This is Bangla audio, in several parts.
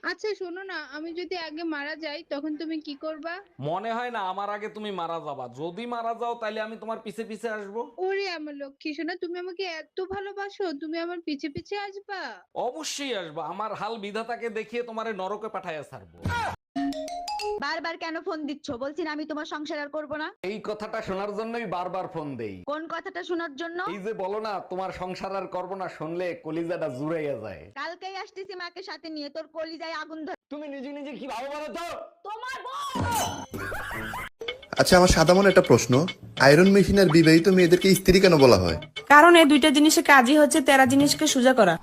আচ্ছা শোনো না, আমি যদি আগে মারা যাই তখন তুমি কি করবা? মনে হয় না আমার আগে তুমি মারা যাবা। যদি মারা যাও তাহলে আমি তোমার পিছে পিছে আসবো। ওরে আমার লক্ষ্মী সোনা, তুমি আমাকে এত ভালোবাসো, তুমি আমার পিছে পিছে আসবা? অবশ্যই আসবো, আমার হাল বিধাতাকে দেখিয়ে তোমারে নরকে পাঠাইয়া ছাড়বো। বারবার কেন ফোন দিচ্ছ? বলছি না আমি তোমার সংসার আর করবো না। এই কথাটা শোনার জন্যই বারবার ফোন দেই। কোন কথাটা শোনার জন্য? এই যে বলো না তোমার সংসার আর করবো না, শুনলে কলিজাটা জুড়াইয়া যায়। কালকেই আসতেছি মাকে সাথে নিয়ে, তোর কলিজায় আগুন ধরে। তুমি নিজে নিজে কি ভালো বলো তো? তোমার বউ। আচ্ছা, আমার সাদা মনে একটা প্রশ্ন, আয়রন মেশিন আর বিবাহিত মেয়েদেরকে স্ত্রী কেন বলা হয়? কারণ এই দুইটা জিনিসের কাজই হচ্ছে তেরা জিনিসকে সোজা করা।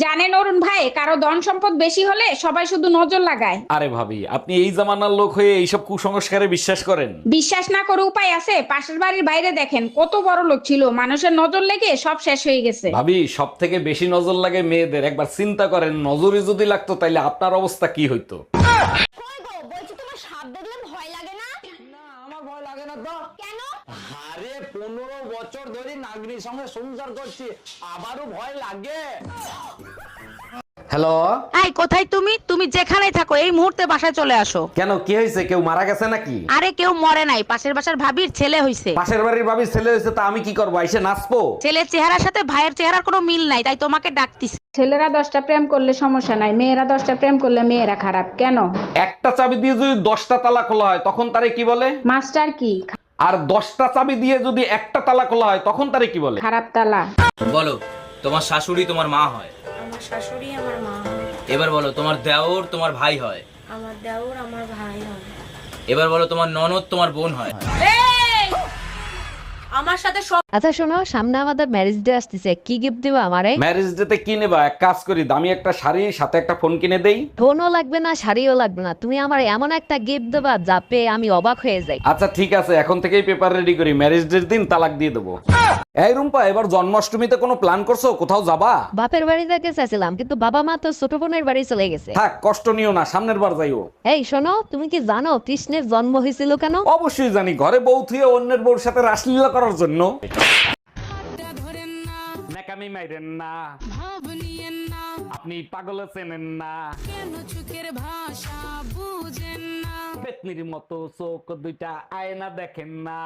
জানেন অরুণ ভাই, কারো ধন সম্পদ বেশি হলে সবাই শুধু নজর লাগায়। আরে ভাবি, আপনি এই জামানার লোক হয়ে এইসব কুসংস্কারে বিশ্বাস করেন? বিশ্বাস না করে উপায় আছে? পাশের বাড়ির বাইরে দেখেন, কত বড় লোক ছিল, মানুষের নজর লেগে সব শেষ হয়ে গেছে। ভাবি, সব থেকে বেশি নজর লাগে মেয়েদের। একবার চিন্তা করেন, নজরে যদি লাগতো তাইলে আপনার অবস্থা কি হইতো? বলছি তোমার সাপ দেখলে ভয় লাগে না? না, আমার ভয় লাগে না তো। কেন? আরে 15 বছর ধরে নাগরির সঙ্গে সংসার করছি, আবারও ভয় লাগে। হ্যালো। এই কোথায় তুমি? তুমি যেখানেই থাকো এই মুহূর্তে বাসায় চলে আসো। কেন, কি হয়েছে? কেউ মারা গেছে নাকি? আরে কেউ মরে নাই, পাশের বাসার ভাবির ছেলে হইছে। পাশের বাড়ির ভাবির ছেলে হয়েছে, তা আমি কি করবো? এসে নাচবো? ছেলের চেহারার সাথে ভাইয়ের চেহারার কোনো মিল নাই, তাই তোমাকে ডাকতিছে। ছেলেরা 10টা প্রেম করলে সমস্যা নাই, মেয়েরা 10টা প্রেম করলে মেয়েরা খারাপ কেন? একটা চাবি দিয়ে যদি 10টা তালা খোলা হয় তখন তারে কি বলে? মাস্টার কি? আর 10টা চাবি দিয়ে যদি একটা তালা খোলা হয় তখন তারে কি বলে? খারাপ তালা। বলো, তোমার শাশুড়ি তোমার মা হয়? আমার শাশুড়ি আমার মা হয়। এবার বলো, তোমার দেওর তোমার ভাই হয়? আমার দেওর আমার ভাই হয়। এবার বলো, তোমার ননদ তোমার বোন হয়? আমার সাথে সব। আচ্ছা শোনো, সামনে আমাদের ম্যারেজ ডে আসতেছে, কি গিফট দিবা আমারে? ম্যারেজ ডেতে কি নেবা? এক কাজ করি, দামি একটা শাড়ি সাথে একটা ফোন কিনে দেই। ফোনও লাগবে না, শাড়িও লাগবে না, তুমি আমার এমন একটা গিফট দেবা যা পেয়ে আমি অবাক হয়ে যাই। আচ্ছা ঠিক আছে, এখন থেকেই পেপার রেডি করি, ম্যারেজ ডের দিন তালাক দিয়ে দেবো। এই রুম্পা, এবার জন্মাষ্টমীতে কোনো প্ল্যান করছো? কোথাও যাবা? বাপের বাড়ি থেকে চাইছিলাম, কিন্তু বাবা মা তো ছোট বোনের বাড়ি চলে গেছে। থাক, কষ্ট নিও না, সামনের বার যাইও। এই শোনো, তুমি কি জানো কৃষ্ণের জন্ম হয়েছিল কেন? অবশ্যই জানি, ঘরে বউ থুয়ে অন্যের বউর সাথে রাসলীলা করার জন্য। ন্যাকামি মাইরেন না, আপনি পাগল চেনেন না, পেতনির মতো চোখ দুইটা আয়না দেখেন না।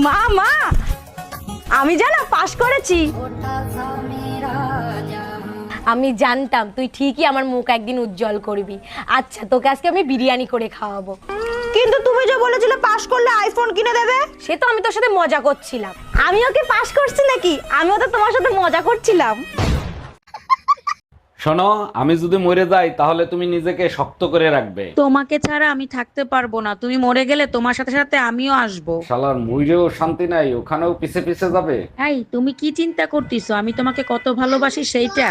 মা মা, আমি জানো পাশ করেছি। আমি জানতাম তুই ঠিকই আমার মুখ একদিন উজ্জ্বল করবি। আচ্ছা, তোকে আজকে আমি বিরিয়ানি করে খাওয়াবো। কিন্তু তুমি যে বলেছিলে পাশ করলে আইফোন কিনে দেবে। সে তো আমি তোর সাথে মজা করছিলাম। আমিও কি পাশ করছি নাকি? আমিও তো তোমার সাথে মজা করছিলাম। শোনো, আমি যদি মরে যাই তাহলে তুমি নিজেকে শক্ত করে রাখবে। তোমাকে ছাড়া আমি থাকতে পারবো না, তুমি মরে গেলে তোমার সাথে সাথে আমিও আসবো। শালার মইরেও শান্তি নাই, ওখানেও পিছে পিছে যাবে। এই তুমি কি চিন্তা করতেছো? আমি তোমাকে কত ভালোবাসি সেইটা।